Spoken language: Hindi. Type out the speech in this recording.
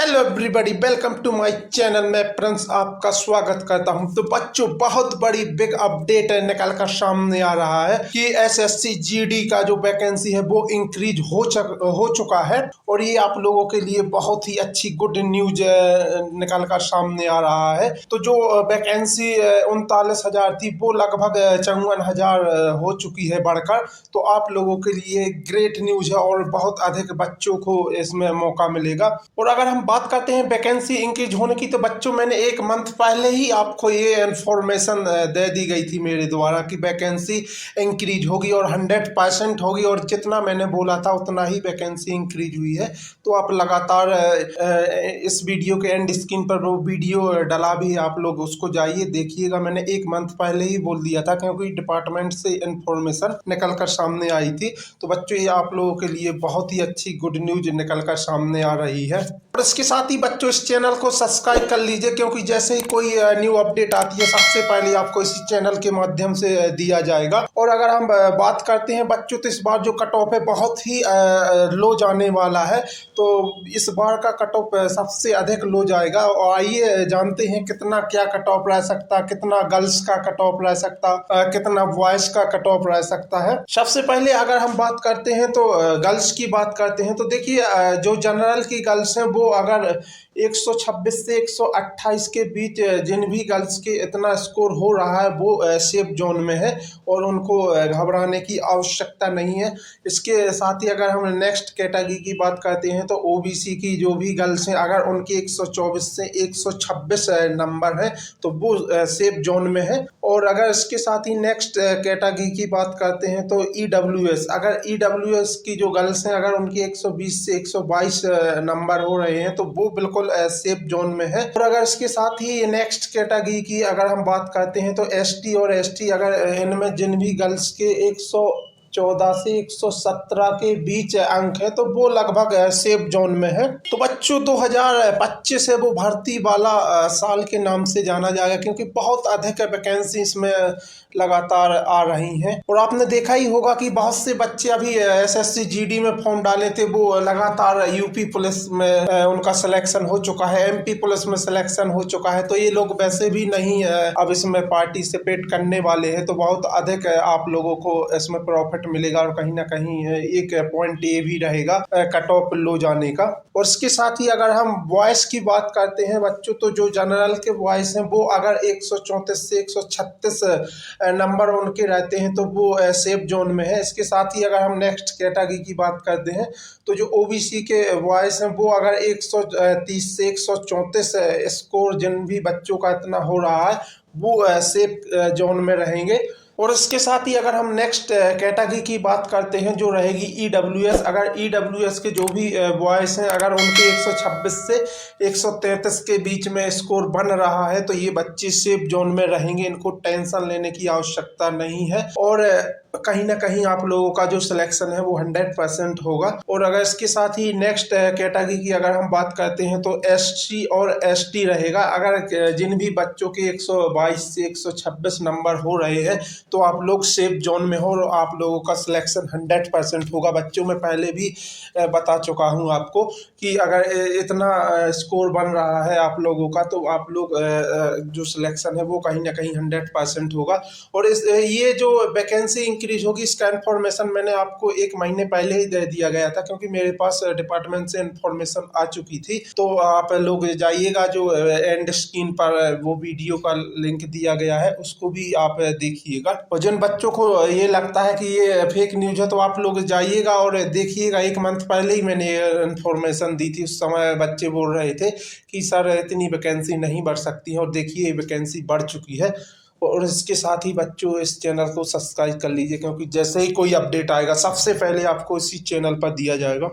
Hello everybody, welcome to my channel. मैं प्रिंस आपका स्वागत करता हूं। तो बच्चों, बहुत बड़ी बिग अपडेट निकल कर सामने आ रहा है कि एसएससी जीडी का जो वैकेंसी है वो इंक्रीज हो चुका है। और ये आप लोगों के लिए बहुत ही अच्छी गुड न्यूज निकल कर सामने आ रहा है। तो जो वैकेंसी 39,000 थी वो लगभग 54,000 हो चुकी है बढ़कर। तो आप लोगों के लिए ग्रेट न्यूज है और बहुत अधिक बच्चों को इसमें मौका मिलेगा। और अगर हम बात करते हैं वैकेंसी इंक्रीज होने की, तो बच्चों मैंने एक मंथ पहले ही आपको ये इन्फॉर्मेशन दे दी गई थी मेरे द्वारा कि वैकेंसी इंक्रीज होगी और 100% होगी। और जितना मैंने बोला था उतना ही वैकेंसी इंक्रीज हुई है। तो आप लगातार इस वीडियो के एंड स्क्रीन पर वो वीडियो डला भी है, आप लोग उसको जाइए देखिएगा। मैंने एक मंथ पहले ही बोल दिया था क्योंकि डिपार्टमेंट से इंफॉर्मेशन निकल कर सामने आई थी। तो बच्चों, ये आप लोगों के लिए बहुत ही अच्छी गुड न्यूज निकल कर सामने आ रही है। और इसके साथ ही बच्चों, इस चैनल को सब्सक्राइब कर लीजिए क्योंकि जैसे ही कोई न्यू अपडेट आती है सबसे पहले आपको इसी चैनल के माध्यम से दिया जाएगा। और अगर हम बात करते हैं बच्चों, तो इस बार जो कट ऑफ है बहुत ही लो जाने वाला है। तो इस बार का कट ऑफ सबसे अधिक लो जाएगा। और आइए जानते हैं कितना क्या कट ऑफ रह सकता, कितना गर्ल्स का कट ऑफ रह सकता, कितना बॉयज का कट ऑफ रह सकता है। सबसे पहले अगर हम बात करते हैं तो गर्ल्स की बात करते हैं, तो देखिए जो जनरल की गर्ल्स हैं वो अगर 126 से 128 के बीच जिन भी गर्ल्स के इतना स्कोर हो रहा है वो सेफ जोन में है और उनको घबराने की आवश्यकता नहीं है। इसके साथ ही अगर हम नेक्स्ट कैटेगरी की बात करते हैं तो ओबीसी की जो भी गर्ल्स हैं अगर उनके 124 से 126 नंबर है तो वो सेफ जोन में है। और अगर इसके साथ ही नेक्स्ट कैटेगरी की बात करते हैं तो ईडब्ल्यूएस, अगर ईडब्ल्यूएस की जो गर्ल्स हैं अगर उनके 120 से 122 नंबर हो रहे हैं तो वो बिल्कुल सेफ जोन में है। और अगर इसके साथ ही नेक्स्ट कैटेगरी की अगर हम बात करते हैं तो एसटी और एसटी, अगर इनमें जिन भी गर्ल्स के 114 से 117 के बीच अंक है तो वो लगभग सेफ जोन में है। तो बच्चों 2025 है वो भर्ती वाला साल के नाम से जाना जाएगा क्योंकि बहुत अधिक वैकेंसी इसमें लगातार आ रही हैं। और आपने देखा ही होगा कि बहुत से बच्चे अभी एसएससी जीडी में फॉर्म डाले थे, वो लगातार यूपी पुलिस में उनका सिलेक्शन हो चुका है, एमपी पुलिस में सिलेक्शन हो चुका है। तो ये लोग वैसे भी नहीं अब इसमें पार्टिसिपेट करने वाले हैं। तो बहुत अधिक आप लोगों को इसमें प्रॉफिट मिलेगा और कहीं ना कहीं एक पॉइंट ये भी रहेगा कट ऑफ लो जाने का। और इसके साथ ही अगर हम वॉइस की बात करते हैं बच्चों, तो जो जनरल के वॉइस हैं वो अगर 134 से 136 नंबर उनके रहते हैं तो वो सेफ जोन में है। इसके साथ ही अगर हम नेक्स्ट कैटेगरी की बात करते हैं तो जो ओबीसी के वॉइस हैं वो अगर 130 से 134 स्कोर जिन भी बच्चों का इतना हो रहा है वो सेफ जोन में रहेंगे। और इसके साथ ही अगर हम नेक्स्ट कैटेगरी की बात करते हैं जो रहेगी ईडब्ल्यूएस, अगर ईडब्ल्यूएस के जो भी बॉयज हैं अगर उनके 126 से 133 के बीच में स्कोर बन रहा है तो ये बच्चे सेफ जोन में रहेंगे, इनको टेंशन लेने की आवश्यकता नहीं है। और कहीं ना कहीं आप लोगों का जो सिलेक्शन है वो 100% होगा। और अगर इसके साथ ही नेक्स्ट कैटेगरी की अगर हम बात करते हैं तो एससी और एसटी रहेगा। अगर जिन भी बच्चों के 122 से 126 नंबर हो रहे हैं तो आप लोग सेफ जोन में हो और आप लोगों का सिलेक्शन 100% होगा। बच्चों में पहले भी बता चुका हूं आपको कि अगर इतना स्कोर बन रहा है आप लोगों का तो आप लोग जो सिलेक्शन है वो कहीं ना कहीं 100% होगा। और ये जो वैकेंसी इंक्रीज होगी इसका इन्फॉर्मेशन मैंने आपको एक महीने पहले ही दे दिया गया था क्योंकि मेरे पास डिपार्टमेंट से इन्फॉर्मेशन आ चुकी थी। तो आप लोग जाइएगा, जो एंड स्क्रीन पर वो वीडियो का लिंक दिया गया है उसको भी आप देखिएगा। और जिन बच्चों को ये लगता है कि ये फेक न्यूज है तो आप लोग जाइएगा और देखिएगा। एक मंथ पहले ही मैंने इन्फॉर्मेशन दी थी, उस समय बच्चे बोल रहे थे कि सर इतनी वैकेंसी नहीं बढ़ सकती है और देखिए वैकेंसी बढ़ चुकी है। और इसके साथ ही बच्चों इस चैनल को सब्सक्राइब कर लीजिए क्योंकि जैसे ही कोई अपडेट आएगा सबसे पहले आपको इसी चैनल पर दिया जाएगा।